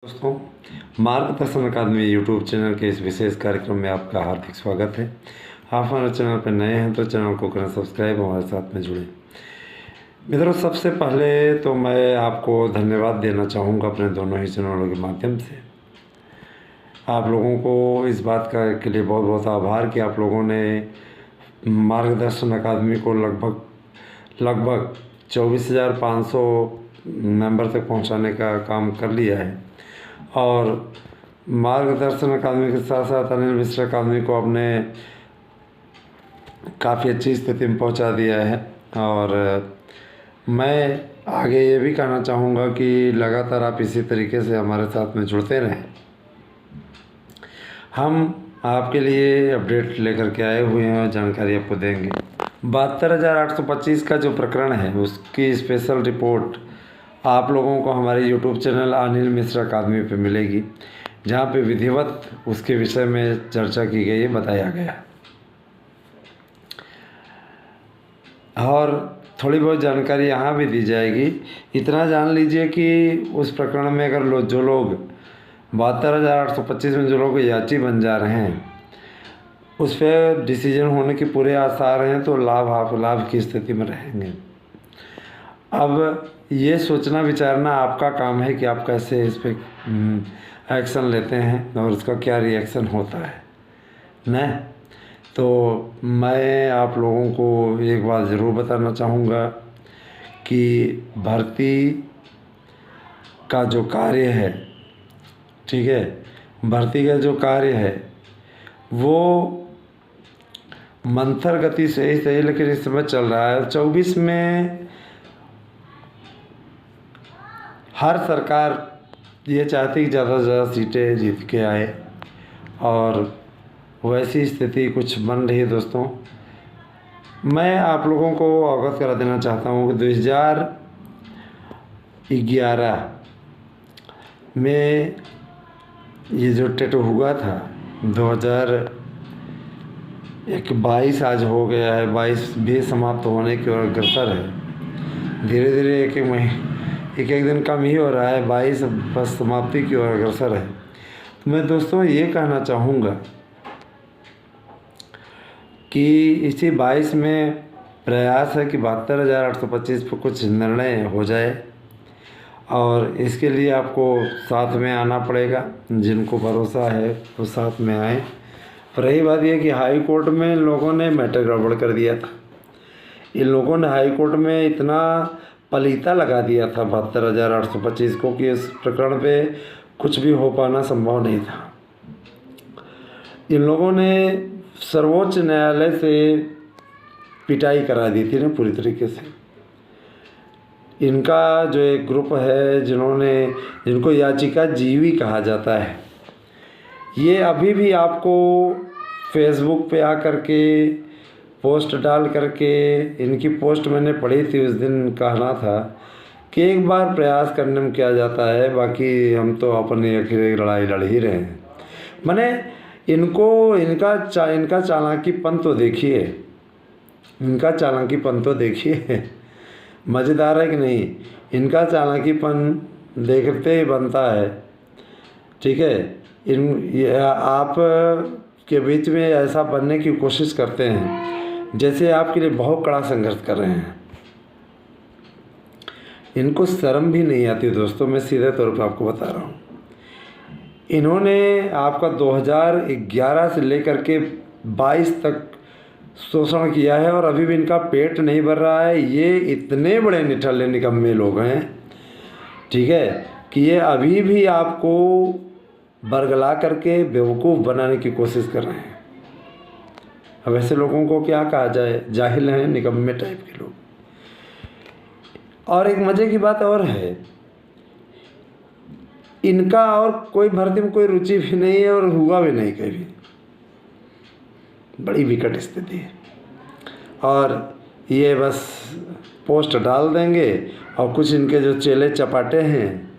दोस्तों, मार्गदर्शन अकादमी YouTube channel के इस विशेष कार्यक्रम में आपका हार्दिक स्वागत है। आप हमारे चैनल पर नए हैं तो चैनल को करें सब्सक्राइब, हमारे साथ में जुड़ें। मित्रों, सबसे पहले तो मैं आपको धन्यवाद देना चाहूँगा अपने दोनों ही चैनलों के माध्यम से। आप लोगों को इस बात के लिए बहुत बहुत आभार कि आप लोगों ने मार्गदर्शन अकादमी को लगभग 24,500 मेंबर तक पहुंचाने का काम कर लिया है। और मार्गदर्शन अकादमी के साथ साथ अनिल मिश्रा अकादमी को आपने काफ़ी अच्छी स्थिति में पहुंचा दिया है। और मैं आगे ये भी कहना चाहूँगा कि लगातार आप इसी तरीके से हमारे साथ में जुड़ते रहें। हम आपके लिए अपडेट लेकर के आए हुए हैं और जानकारी आपको देंगे। 72,825 का जो प्रकरण है उसकी स्पेशल रिपोर्ट आप लोगों को हमारे यूट्यूब चैनल अनिल मिश्रा अकादमी पे मिलेगी, जहाँ पे विधिवत उसके विषय में चर्चा की गई है, बताया गया। और थोड़ी बहुत जानकारी यहाँ भी दी जाएगी। इतना जान लीजिए कि उस प्रकरण में अगर जो लोग 72,825 में जो लोग याची बन जा रहे हैं उस पर डिसीजन होने के पूरे आसार हैं, तो लाभ की स्थिति में रहेंगे। अब ये सोचना विचारना आपका काम है कि आप कैसे इस पर एक्शन लेते हैं और उसका क्या रिएक्शन होता है न। तो मैं आप लोगों को एक बात ज़रूर बताना चाहूँगा कि भर्ती का जो कार्य है, ठीक है, भर्ती का जो कार्य है वो मंथर गति से ही सही, लेकिन इस समय चल रहा है। 24 में हर सरकार ये चाहती कि ज़्यादा से ज़्यादा सीटें जीत के आए, और वैसी स्थिति कुछ बन रही है। दोस्तों, मैं आप लोगों को अवगत करा देना चाहता हूँ कि 2011 में ये जो टेट हुआ था, 2022 आज हो गया है, 22 भी समाप्त होने की ओर अग्रसर है। धीरे धीरे एक दिन कम ही हो रहा है, 22 बस समाप्ति की ओर अग्रसर है। तो मैं दोस्तों ये कहना चाहूँगा कि इसी 22 में प्रयास है कि 72,825 पर कुछ निर्णय हो जाए, और इसके लिए आपको साथ में आना पड़ेगा। जिनको भरोसा है वो साथ में आए। रही बात यह कि हाई कोर्ट में लोगों ने मैटर गड़बड़ कर दिया था। इन लोगों ने हाई कोर्ट में इतना पलीता लगा दिया था 72,825 को कि इस प्रकरण पे कुछ भी हो पाना संभव नहीं था। इन लोगों ने सर्वोच्च न्यायालय से पिटाई करा दी थी ना पूरी तरीके से। इनका जो एक ग्रुप है जिनको याचिका जीवी कहा जाता है, ये अभी भी आपको फेसबुक पे आकर के पोस्ट डाल करके, इनकी पोस्ट मैंने पढ़ी थी उस दिन, कहना था कि एक बार प्रयास करने में क्या जाता है, बाकी हम तो अपनी आखिर लड़ाई लड़ ही रहे हैं। माने इनका चालाकीपन तो देखिए, मज़ेदार है कि नहीं। इनका चालाकीपन देखते ही बनता है, ठीक है। आप के बीच में ऐसा बनने की कोशिश करते हैं जैसे आपके लिए बहुत कड़ा संघर्ष कर रहे हैं। इनको शर्म भी नहीं आती दोस्तों, मैं सीधे तौर पर आपको बता रहा हूँ। इन्होंने आपका 2011 से लेकर के 22 तक शोषण किया है, और अभी भी इनका पेट नहीं भर रहा है। ये इतने बड़े निठल्ले निकम्मे लोग हैं, ठीक है, कि ये अभी भी आपको बरगला करके बेवकूफ़ बनाने की कोशिश कर रहे हैं। अब ऐसे लोगों को क्या कहा जाए, जाहिल हैं, निकम्मे टाइप के लोग। और एक मज़े की बात और है, इनका और कोई भर्ती में कोई रुचि भी नहीं है और हुआ भी नहीं कभी। बड़ी विकट स्थिति है। और ये बस पोस्ट डाल देंगे और कुछ इनके जो चेले चपाटे हैं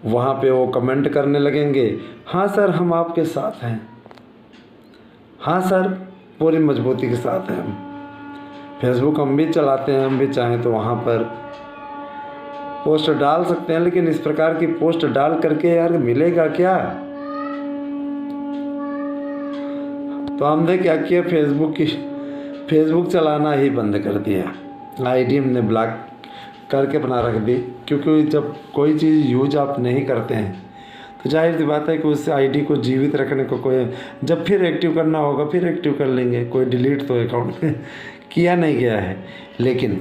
वहाँ पे वो कमेंट करने लगेंगे, हाँ सर हम आपके साथ हैं, हाँ सर पूरी मजबूती के साथ हैं। फेसबुक हम भी चलाते हैं, हम भी चाहें तो वहाँ पर पोस्ट डाल सकते हैं, लेकिन इस प्रकार की पोस्ट डाल करके यार मिलेगा क्या? तो हमने क्या किया, फेसबुक चलाना ही बंद कर दिया। आईडी हमने ब्लॉक करके बना रख दी, क्योंकि जब कोई चीज़ यूज आप नहीं करते हैं तो जाहिर सी बात है कि उस आईडी को जीवित रखने को कोई, जब फिर एक्टिव करना होगा फिर एक्टिव कर लेंगे। कोई डिलीट तो अकाउंट किया नहीं गया है। लेकिन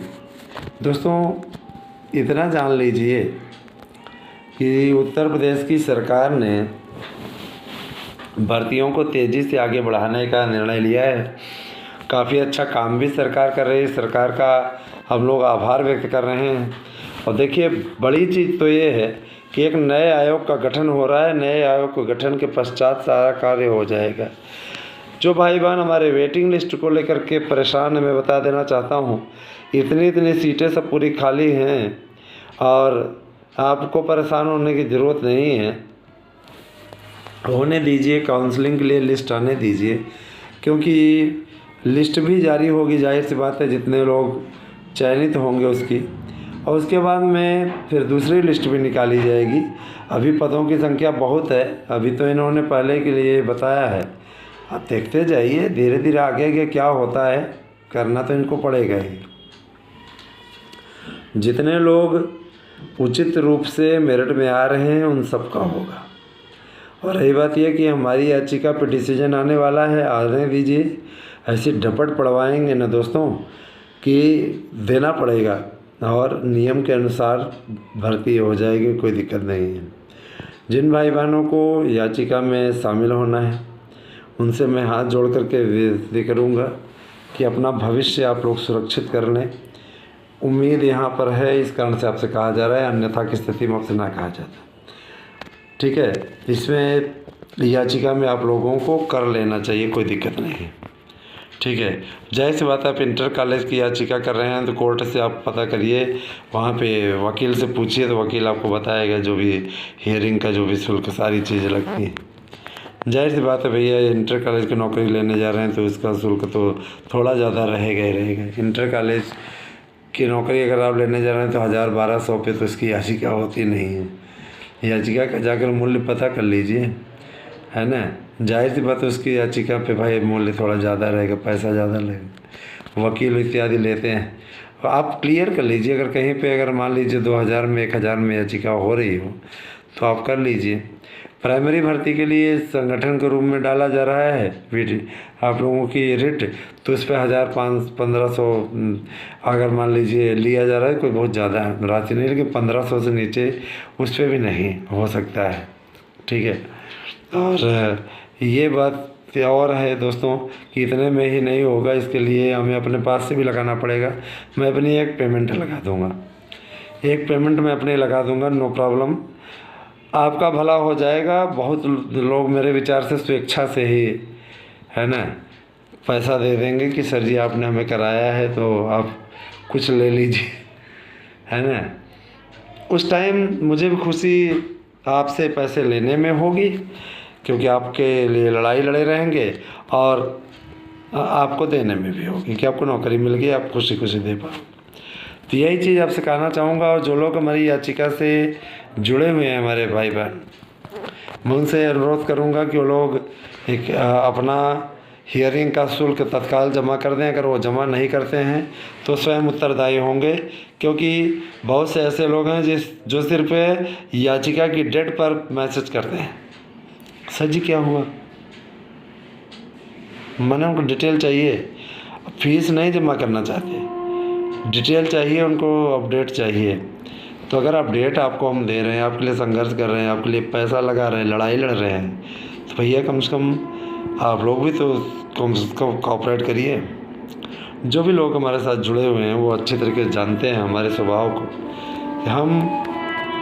दोस्तों इतना जान लीजिए कि उत्तर प्रदेश की सरकार ने भर्तियों को तेज़ी से आगे बढ़ाने का निर्णय लिया है। काफ़ी अच्छा काम भी सरकार कर रही है। सरकार का हम लोग आभार व्यक्त कर रहे हैं। और देखिए बड़ी चीज़ तो ये है कि एक नए आयोग का गठन हो रहा है। नए आयोग के गठन के पश्चात सारा कार्य हो जाएगा। जो भाई बहन हमारे वेटिंग लिस्ट को लेकर के परेशान है, मैं बता देना चाहता हूँ इतनी सीटें सब पूरी खाली हैं और आपको परेशान होने की ज़रूरत नहीं है। होने दीजिए, काउंसलिंग के लिए लिस्ट आने दीजिए, क्योंकि लिस्ट भी जारी होगी, जाहिर सी बात है जितने लोग चयनित होंगे उसकी, और उसके बाद में फिर दूसरी लिस्ट भी निकाली जाएगी। अभी पदों की संख्या बहुत है, अभी तो इन्होंने पहले के लिए बताया है। आप देखते जाइए धीरे धीरे आगे क्या होता है, करना तो इनको पड़ेगा ही। जितने लोग उचित रूप से मेरिट में आ रहे हैं उन सब का होगा। और रही बात यह कि हमारी याचिका पर डिसीजन आने वाला है, आने दीजिए। ऐसी डपट पड़वाएंगे ना दोस्तों कि देना पड़ेगा, और नियम के अनुसार भर्ती हो जाएगी, कोई दिक्कत नहीं है। जिन भाई बहनों को याचिका में शामिल होना है उनसे मैं हाथ जोड़ करके विनती करूँगा कि अपना भविष्य आप लोग सुरक्षित कर लें। उम्मीद यहाँ पर है, इस कारण से आपसे कहा जा रहा है, अन्यथा की स्थिति में आपसे ना कहा जाता। ठीक है, इसमें याचिका में आप लोगों को कर लेना चाहिए, कोई दिक्कत नहीं है। ठीक है, जाहिर सी बात है आप इंटर कॉलेज की याचिका कर रहे हैं तो कोर्ट से आप पता करिए, वहाँ पे वकील से पूछिए तो वकील आपको बताएगा जो भी हियरिंग का जो भी शुल्क सारी चीज़ें लगती हैं। जाहिर सी बात है भैया, इंटर कॉलेज की नौकरी लेने जा रहे हैं तो इसका शुल्क तो थोड़ा ज़्यादा रहेगा ही रहेगा। इंटर कॉलेज की नौकरी अगर आप लेने जा रहे हैं तो 1000-1200 पे तो इसकी याचिका होती नहीं है। याचिका का जाकर मूल्य पता कर लीजिए, है ना। जाहिर सी बात है उसकी याचिका पे भाई मूल्य थोड़ा ज़्यादा रहेगा, पैसा ज़्यादा लगेगा, वकील इत्यादि लेते हैं। तो आप क्लियर कर लीजिए, अगर कहीं पे अगर मान लीजिए 2000 में 1000 में याचिका हो रही हो तो आप कर लीजिए। प्राइमरी भर्ती के लिए संगठन के रूप में डाला जा रहा है आप लोगों की रिट, तो इस पर 1500 अगर मान लीजिए लिया जा रहा है, कोई बहुत ज़्यादा राशि नहीं, लेकिन 1500 से नीचे उस पर भी नहीं हो सकता है। ठीक है, और ये बात और है दोस्तों कि इतने में ही नहीं होगा, इसके लिए हमें अपने पास से भी लगाना पड़ेगा। मैं अपनी एक पेमेंट लगा दूँगा, एक पेमेंट मैं अपने लगा दूँगा, नो प्रॉब्लम, आपका भला हो जाएगा। बहुत लोग मेरे विचार से स्वेच्छा से ही, है ना, पैसा दे देंगे कि सर जी आपने हमें कराया है तो आप कुछ ले लीजिए, है ना। उस टाइम मुझे भी खुशी आपसे पैसे लेने में होगी, क्योंकि आपके लिए लड़ाई लड़े रहेंगे, और आपको देने में भी होगी कि आपको नौकरी मिल गई, आप खुशी खुशी दे पाओ। तो यही चीज़ आपसे कहना चाहूँगा। और जो लोग हमारी याचिका से जुड़े हुए हैं हमारे भाई बहन, मैं उनसे अनुरोध करूँगा कि वो लोग एक अपना हियरिंग का शुल्क तत्काल जमा कर दें। अगर वो जमा नहीं करते हैं तो स्वयं उत्तरदायी होंगे, क्योंकि बहुत से ऐसे लोग हैं जो सिर्फ याचिका की डेट पर मैसेज करते हैं, सर जी क्या हुआ, मैंने उनको डिटेल चाहिए, फीस नहीं जमा करना चाहते, डिटेल चाहिए उनको, अपडेट चाहिए। तो अगर अपडेट आपको हम दे रहे हैं, आपके लिए संघर्ष कर रहे हैं, आपके लिए पैसा लगा रहे हैं, लड़ाई लड़ रहे हैं, तो भैया कम से कम आप लोग भी तो कम से कम कोऑपरेट करिए। जो भी लोग हमारे साथ जुड़े हुए हैं वो अच्छे तरीके से जानते हैं हमारे स्वभाव को। हम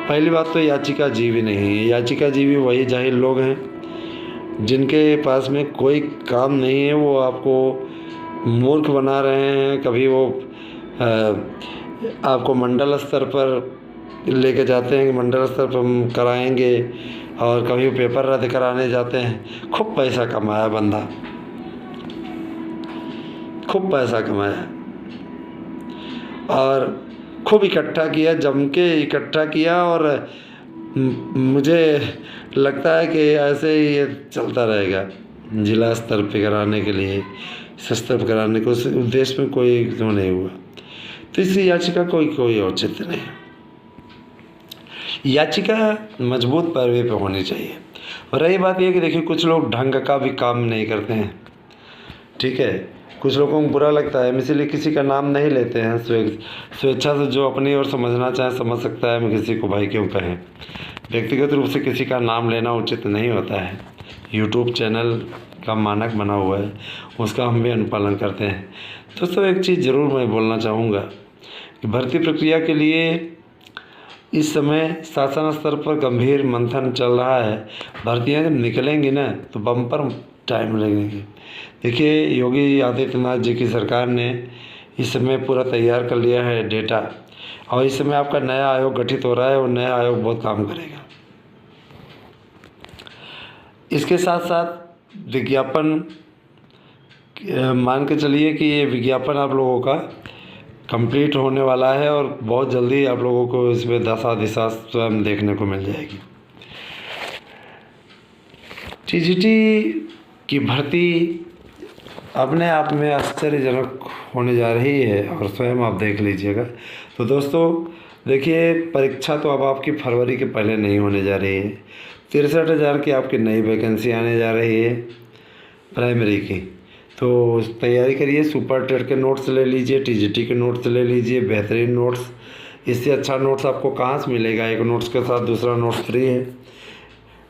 पहली बात तो याचिका जीवी नहीं है, याचिका जीवी वही जाहिल लोग हैं जिनके पास में कोई काम नहीं है, वो आपको मूर्ख बना रहे हैं। कभी वो आपको मंडल स्तर पर लेके जाते हैं कि मंडल स्तर पर हम कराएंगे, और कभी वो पेपर रद्द कराने जाते हैं। खूब पैसा कमाया बंदा, खूब पैसा कमाया, और खूब इकट्ठा किया, जम के इकट्ठा किया, और मुझे लगता है कि ऐसे ही ये चलता रहेगा जिला स्तर पे कराने के लिए, स्तर पर कराने को उस उद्देश्य में कोई जो नहीं हुआ। तो इस याचिका कोई औचित्य नहीं। याचिका मजबूत पैरवी पे होनी चाहिए। और रही बात यह कि देखिए कुछ लोग ढंग का भी काम नहीं करते हैं, ठीक है, कुछ लोगों को बुरा लगता है, हम इसीलिए किसी का नाम नहीं लेते हैं। स्वेच्छा से जो अपनी ओर समझना चाहे समझ सकता है, हम किसी को भाई क्यों कहें। व्यक्तिगत रूप से किसी का नाम लेना उचित नहीं होता है। यूट्यूब चैनल का मानक बना हुआ है, उसका हम भी अनुपालन करते हैं। दोस्तों एक चीज़ ज़रूर मैं बोलना चाहूँगा कि भर्ती प्रक्रिया के लिए इस समय शासन स्तर पर गंभीर मंथन चल रहा है। भर्तियाँ जब निकलेंगी ना तो बम्पर टाइम लगेगी। देखिए योगी आदित्यनाथ जी की सरकार ने इस समय पूरा तैयार कर लिया है डेटा, और इस समय आपका नया आयोग गठित हो रहा है, और नया आयोग बहुत काम करेगा। इसके साथ साथ विज्ञापन, मान के चलिए कि ये विज्ञापन आप लोगों का कंप्लीट होने वाला है, और बहुत जल्दी आप लोगों को इसमें दशा दिशा स्वयं देखने को मिल जाएगी। टीजीटी की भर्ती अपने आप में आश्चर्यजनक होने जा रही है, और स्वयं आप देख लीजिएगा। तो दोस्तों देखिए, परीक्षा तो अब आपकी फरवरी के पहले नहीं होने जा रही है। 63,000 की आपकी नई वैकेंसी आने जा रही है प्राइमरी की। तो तैयारी करिए, सुपर टेट के नोट्स ले लीजिए, टीजीटी के नोट्स ले लीजिए, बेहतरीन नोट्स। इससे अच्छा नोट्स आपको कहाँ से मिलेगा, एक नोट्स के साथ दूसरा नोट्स फ्री है।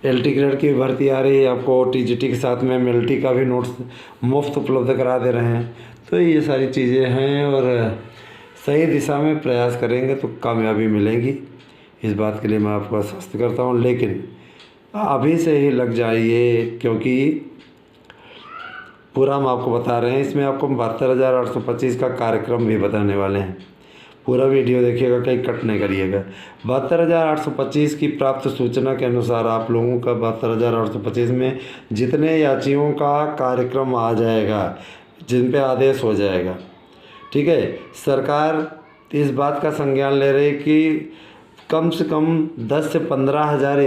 एलटी ग्रेड की भर्ती आ रही है, आपको टीजीटी के साथ में एमएलटी का भी नोट्स मुफ्त उपलब्ध करा दे रहे हैं। तो ये सारी चीज़ें हैं, और सही दिशा में प्रयास करेंगे तो कामयाबी मिलेगी, इस बात के लिए मैं आपको आश्वस्त करता हूँ। लेकिन अभी से ही लग जाइए, क्योंकि पूरा हम आपको बता रहे हैं। इसमें आपको 72,825 का कार्यक्रम भी बताने वाले हैं। पूरा वीडियो देखिएगा, कहीं कट नहीं करिएगा। 72,825 की प्राप्त सूचना के अनुसार आप लोगों का 72,825 में जितने याचियों का कार्यक्रम आ जाएगा, जिन पे आदेश हो जाएगा, ठीक है, सरकार इस बात का संज्ञान ले रही कि कम से कम 10 से 15,000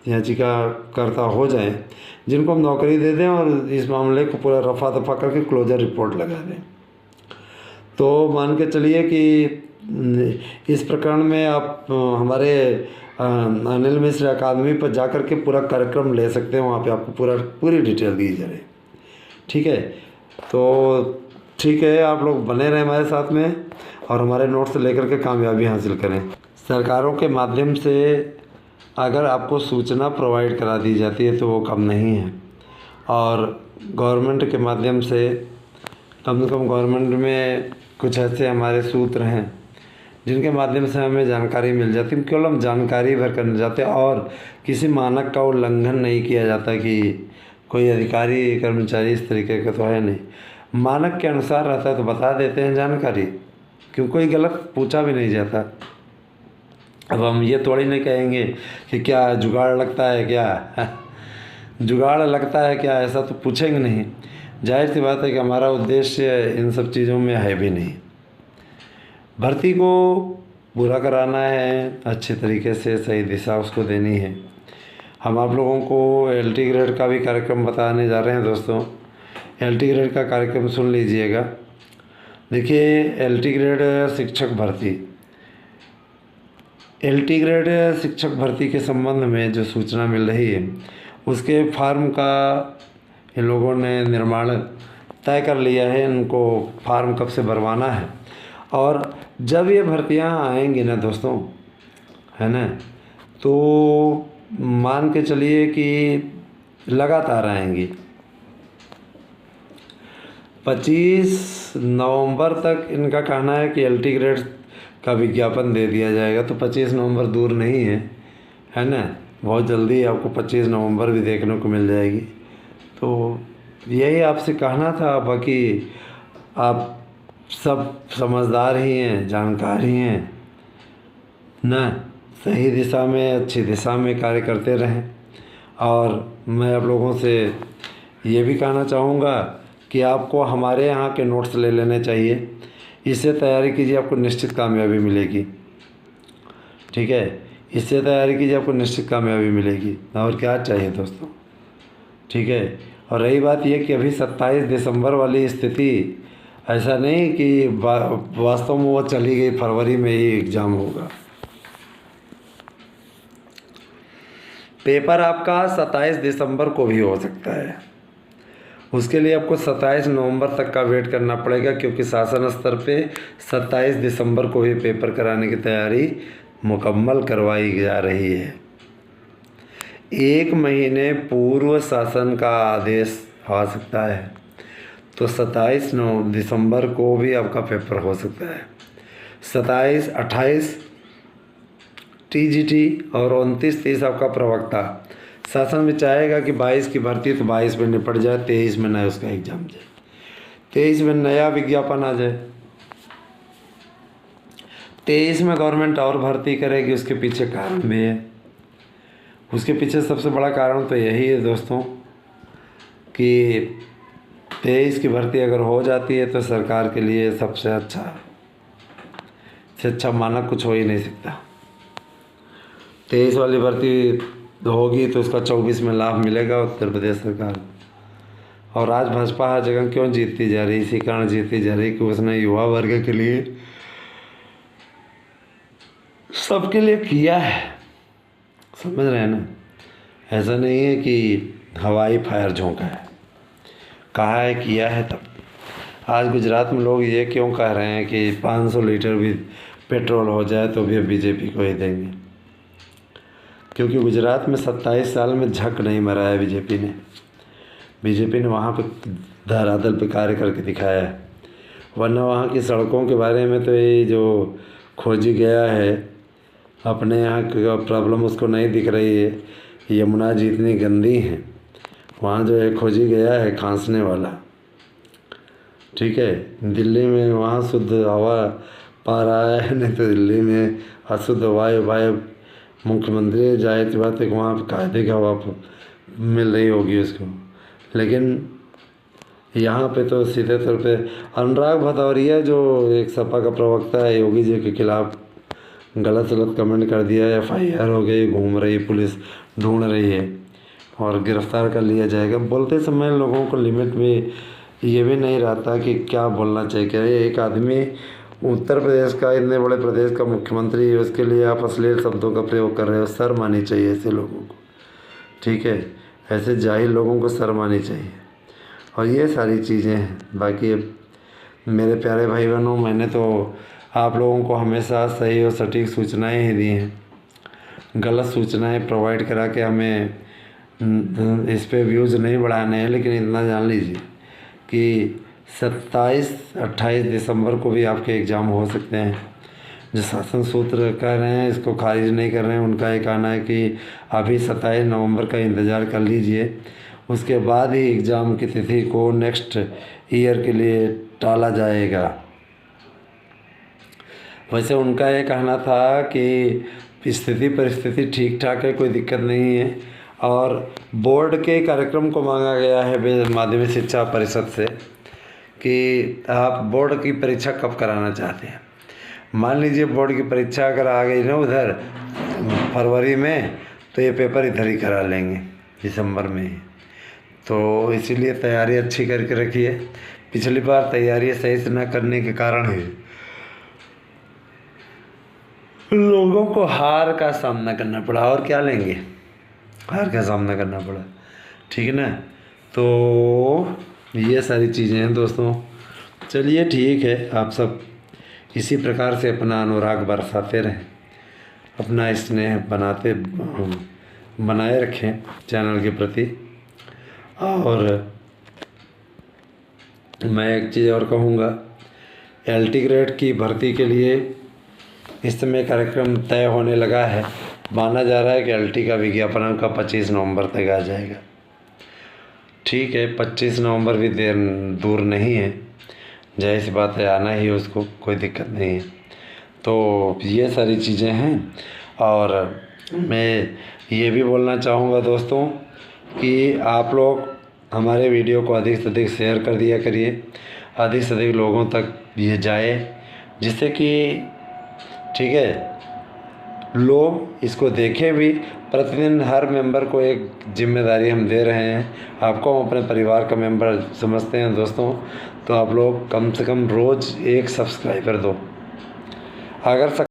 याचिकाकर्ता हो जाएं, जिनको हम नौकरी दे दें, और इस मामले को पूरा रफा दफा करके क्लोजर रिपोर्ट लगा दें। तो मान के चलिए कि इस प्रकरण में आप हमारे अनिल मिश्र अकादमी पर जाकर के पूरा कार्यक्रम ले सकते हैं। वहाँ पे आपको पूरी डिटेल दी जा रही, ठीक है। तो ठीक है, आप लोग बने रहें हमारे साथ में, और हमारे नोट्स लेकर के कामयाबी हासिल करें। सरकारों के माध्यम से अगर आपको सूचना प्रोवाइड करा दी जाती है तो वो कम नहीं है, और गवर्नमेंट के माध्यम से कम से कम गवर्नमेंट में कुछ ऐसे हमारे सूत्र हैं जिनके माध्यम से हमें जानकारी मिल जाती है। केवल हम जानकारी भर करने जाते हैं, और किसी मानक का उल्लंघन नहीं किया जाता कि कोई अधिकारी कर्मचारी इस तरीके का तो है नहीं। मानक के अनुसार रहता है तो बता देते हैं जानकारी, क्यों कोई गलत पूछा भी नहीं जाता। अब हम ये थोड़ी नहीं कहेंगे कि क्या जुगाड़ लगता है क्या जुगाड़ लगता है क्या, ऐसा तो पूछेंगे नहीं। जाहिर सी बात है कि हमारा उद्देश्य इन सब चीज़ों में है भी नहीं। भर्ती को पूरा कराना है, अच्छे तरीके से सही दिशा उसको देनी है। हम आप लोगों को एलटी ग्रेड का भी कार्यक्रम बताने जा रहे हैं दोस्तों। एलटी ग्रेड का कार्यक्रम सुन लीजिएगा। देखिए, एलटी ग्रेड शिक्षक भर्ती, एलटी ग्रेड शिक्षक भर्ती के संबंध में जो सूचना मिल रही है, उसके फार्म का इन लोगों ने निर्माण तय कर लिया है। इनको फार्म कब से भरवाना है, और जब ये भर्तियां आएंगी ना दोस्तों, है ना, तो मान के चलिए कि लगातार आएंगी। 25 नवंबर तक इनका कहना है कि एलटी ग्रेड का विज्ञापन दे दिया जाएगा। तो 25 नवंबर दूर नहीं है ना, बहुत जल्दी आपको 25 नवंबर भी देखने को मिल जाएगी। तो यही आपसे कहना था। बाकी आप सब समझदार ही हैं, जानकार ही हैं ना, सही दिशा में, अच्छी दिशा में कार्य करते रहें। और मैं आप लोगों से ये भी कहना चाहूँगा कि आपको हमारे यहाँ के नोट्स ले लेने चाहिए। इससे तैयारी कीजिए, आपको निश्चित कामयाबी मिलेगी। ठीक है, इससे तैयारी कीजिए, आपको निश्चित कामयाबी मिलेगी। और क्या चाहिए दोस्तों। ठीक है, और रही बात यह कि अभी 27 दिसंबर वाली स्थिति, ऐसा नहीं कि वास्तव में वो चली गई, फरवरी में ही एग्ज़ाम होगा। पेपर आपका 27 दिसंबर को भी हो सकता है। उसके लिए आपको 27 नवंबर तक का वेट करना पड़ेगा, क्योंकि शासन स्तर पे 27 दिसंबर को भी पेपर कराने की तैयारी मुकम्मल करवाई जा रही है। 1 महीने पूर्व शासन का आदेश आ सकता है, तो 27 दिसंबर को भी आपका पेपर हो सकता है। 27, 28 टीजीटी और 29, 30 आपका प्रवक्ता। शासन में चाहेगा कि 22 की भर्ती तो 22 में निपट जाए, 23 में नया उसका एग्ज़ाम जाए, 23 में नया विज्ञापन आ जाए, 23 में गवर्नमेंट और भर्ती करेगी। उसके पीछे कारण भी है। उसके पीछे सबसे बड़ा कारण तो यही है दोस्तों कि 23 की भर्ती अगर हो जाती है तो सरकार के लिए सबसे अच्छा मानक कुछ हो ही नहीं सकता। 23 वाली भर्ती होगी तो उसका 24 में लाभ मिलेगा उत्तर प्रदेश सरकार। और आज भाजपा हर जगह क्यों जीतती जा रही, इसी कारण जीतती जा रही कि उसने युवा वर्ग के लिए, सबके लिए किया है। समझ रहे हैं ना। ऐसा नहीं है कि हवाई फायर झोंका है, कहा है किया है तब। आज गुजरात में लोग ये क्यों कह रहे हैं कि 500 लीटर भी पेट्रोल हो जाए तो भी बीजेपी को ही देंगे, क्योंकि गुजरात में 27 साल में झक नहीं मरा है बीजेपी ने वहाँ पे धरातल पे कार्य करके दिखाया है। वरना वहाँ की सड़कों के बारे में तो ये जो खोजी गया है, अपने यहाँ का प्रॉब्लम उसको नहीं दिख रही है। यमुना जी इतनी गंदी है, वहाँ जो है खोजी गया है खांसने वाला। ठीक है, दिल्ली में वहाँ शुद्ध हवा पा रहा है, नहीं तो दिल्ली में अशुद्ध वायु मुख्यमंत्री जाहिर सी बात है कि वहाँ कायदे की हवा मिल रही होगी उसको। लेकिन यहाँ पे तो सीधे तौर पे अनुराग भदौरिया जो एक सपा का प्रवक्ता है, योगी जी के खिलाफ गलत कमेंट कर दिया, FIR हो गई, घूम रही, पुलिस ढूंढ रही है और गिरफ्तार कर लिया जाएगा। बोलते समय लोगों को लिमिट में ये भी नहीं रहता कि क्या बोलना चाहिए। क्या एक आदमी उत्तर प्रदेश का, इतने बड़े प्रदेश का मुख्यमंत्री है, उसके लिए आप अश्लील शब्दों का प्रयोग कर रहे हो। शर्म आनी चाहिए ऐसे लोगों को। ठीक है, ऐसे जाहिल लोगों को शर्म आनी चाहिए। और ये सारी चीज़ें हैं। बाकी अब मेरे प्यारे भाई बहनों, मैंने तो आप लोगों को हमेशा सही और सटीक सूचनाएं ही दी हैं। गलत सूचनाएं प्रोवाइड करा के हमें इस पे व्यूज़ नहीं बढ़ाने हैं। लेकिन इतना जान लीजिए कि 27-28 दिसंबर को भी आपके एग्ज़ाम हो सकते हैं। जो शासन सूत्र कह रहे हैं, इसको खारिज नहीं कर रहे हैं। उनका ये कहना है कि अभी 27 नवंबर का इंतज़ार कर लीजिए, उसके बाद ही एग्ज़ाम की तिथि को नेक्स्ट ईयर के लिए टाला जाएगा। वैसे उनका ये कहना था कि स्थिति परिस्थिति ठीक ठाक है, कोई दिक्कत नहीं है। और बोर्ड के कार्यक्रम को मांगा गया है माध्यमिक शिक्षा परिषद से कि आप बोर्ड की परीक्षा कब कराना चाहते हैं। मान लीजिए बोर्ड की परीक्षा अगर आ गई ना उधर फरवरी में, तो ये पेपर इधर ही करा लेंगे दिसंबर में ही। तो इसीलिए तैयारी अच्छी करके रखिए। पिछली बार तैयारी सही से न करने के कारण ही लोगों को हार का सामना करना पड़ा। और क्या लेंगे, हार का सामना करना पड़ा। ठीक है ना। तो ये सारी चीज़ें हैं दोस्तों। चलिए ठीक है, आप सब इसी प्रकार से अपना अनुराग बरसाते रहें, अपना स्नेह बनाए रखें चैनल के प्रति। और मैं एक चीज़ और कहूँगा, LT ग्रेड की भर्ती के लिए इस समय कार्यक्रम तय होने लगा है। माना जा रहा है कि LT का विज्ञापन आपका 25 नवंबर तक आ जाएगा। ठीक है, 25 नवंबर भी देर दूर नहीं है, जाहिर सी बात है आना ही उसको, कोई दिक्कत नहीं है। तो ये सारी चीज़ें हैं। और मैं ये भी बोलना चाहूँगा दोस्तों कि आप लोग हमारे वीडियो को अधिक से अधिक शेयर कर दिया करिए। अधिक से अधिक लोगों तक ये जाए, जिससे कि ठीक है लोग इसको देखें भी। प्रतिदिन हर मेंबर को एक जिम्मेदारी हम दे रहे हैं, आपको हम अपने परिवार का मेंबर समझते हैं दोस्तों, तो आप लोग कम से कम रोज़ एक सब्सक्राइबर दो। अगर